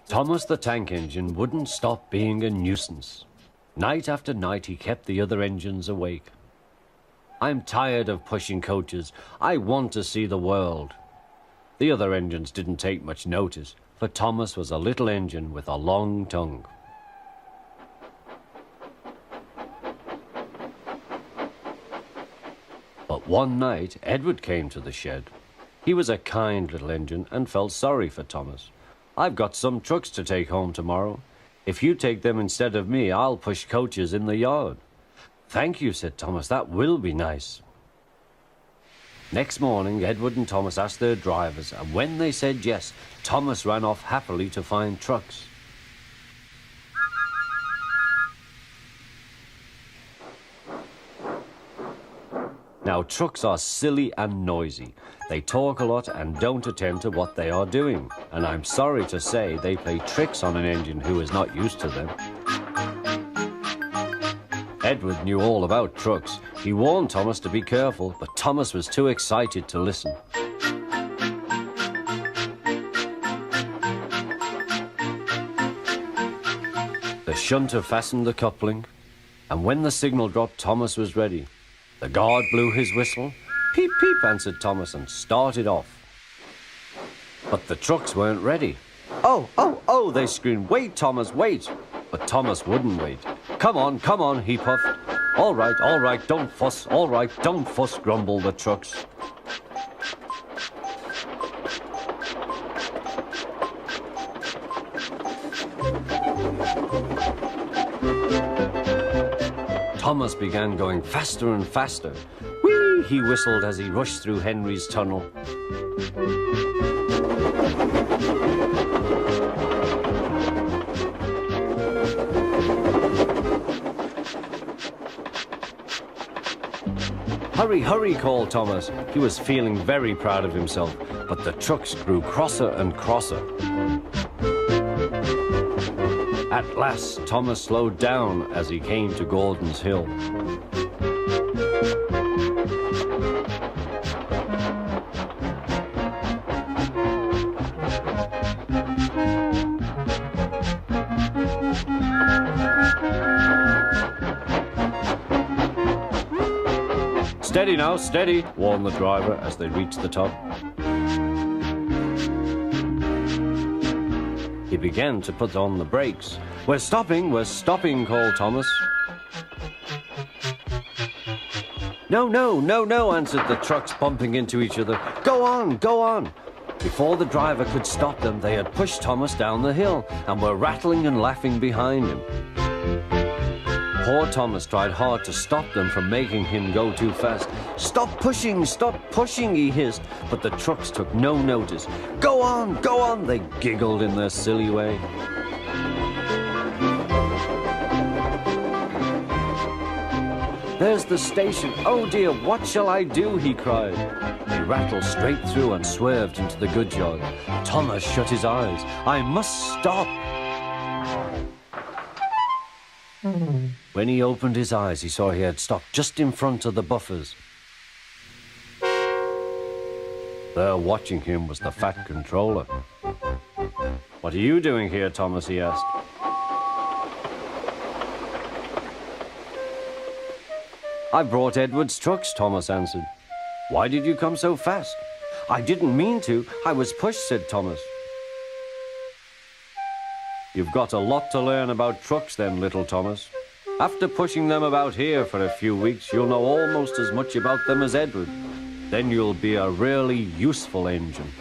Thomas the tank engine wouldn't stop being a nuisance. Night after night he kept the other engines awake. I'm tired of pushing coaches. I want to see the world. The other engines didn't take much notice, for Thomas was a little engine with a long tongue. But one night, Edward came to the shed. He was a kind little engine and felt sorry for Thomas. "I've got some trucks to take home tomorrow. If you take them instead of me, I'll push coaches in the yard." "Thank you," said Thomas. "That will be nice." Next morning, Edward and Thomas asked their drivers, and when they said yes, Thomas ran off happily to find trucks. Now, trucks are silly and noisy. They talk a lot and don't attend to what they are doing. And I'm sorry to say they play tricks on an engine who is not used to them. Edward knew all about trucks. He warned Thomas to be careful, but Thomas was too excited to listen. The shunter fastened the coupling, and when the signal dropped, Thomas was ready. The guard blew his whistle. "Peep, peep," answered Thomas, and started off. But the trucks weren't ready. "Oh, oh, oh," they screamed. "Wait, Thomas, wait." But Thomas wouldn't wait. Come on," he puffed. All right, don't fuss. All right, don't fuss," grumbled the trucks. Thomas began going faster and faster. "Whee!" he whistled as he rushed through Henry's tunnel. "Hurry, hurry," called Thomas. He was feeling very proud of himself, but the trucks grew crosser and crosser. At last, Thomas slowed down as he came to Gordon's Hill. "Steady now, steady," warned the driver as they reached the top. He began to put on the brakes. We're stopping," called Thomas. No," answered the trucks, bumping into each other. Go on." Before the driver could stop them, they had pushed Thomas down the hill and were rattling and laughing behind him. Poor Thomas tried hard to stop them from making him go too fast. Stop pushing, he hissed, but the trucks took no notice. Go on, they giggled in their silly way. "There's the station. Oh dear, what shall I do?" he cried. He rattled straight through and swerved into the goods yard. Thomas shut his eyes. "I must stop." When he opened his eyes, he saw he had stopped just in front of the buffers. There watching him was the fat controller. "What are you doing here, Thomas?" he asked. "I brought Edward's trucks," Thomas answered. "Why did you come so fast?" "I didn't mean to. I was pushed," said Thomas. "You've got a lot to learn about trucks then, little Thomas. After pushing them about here for a few weeks, you'll know almost as much about them as Edward. Then you'll be a really useful engine."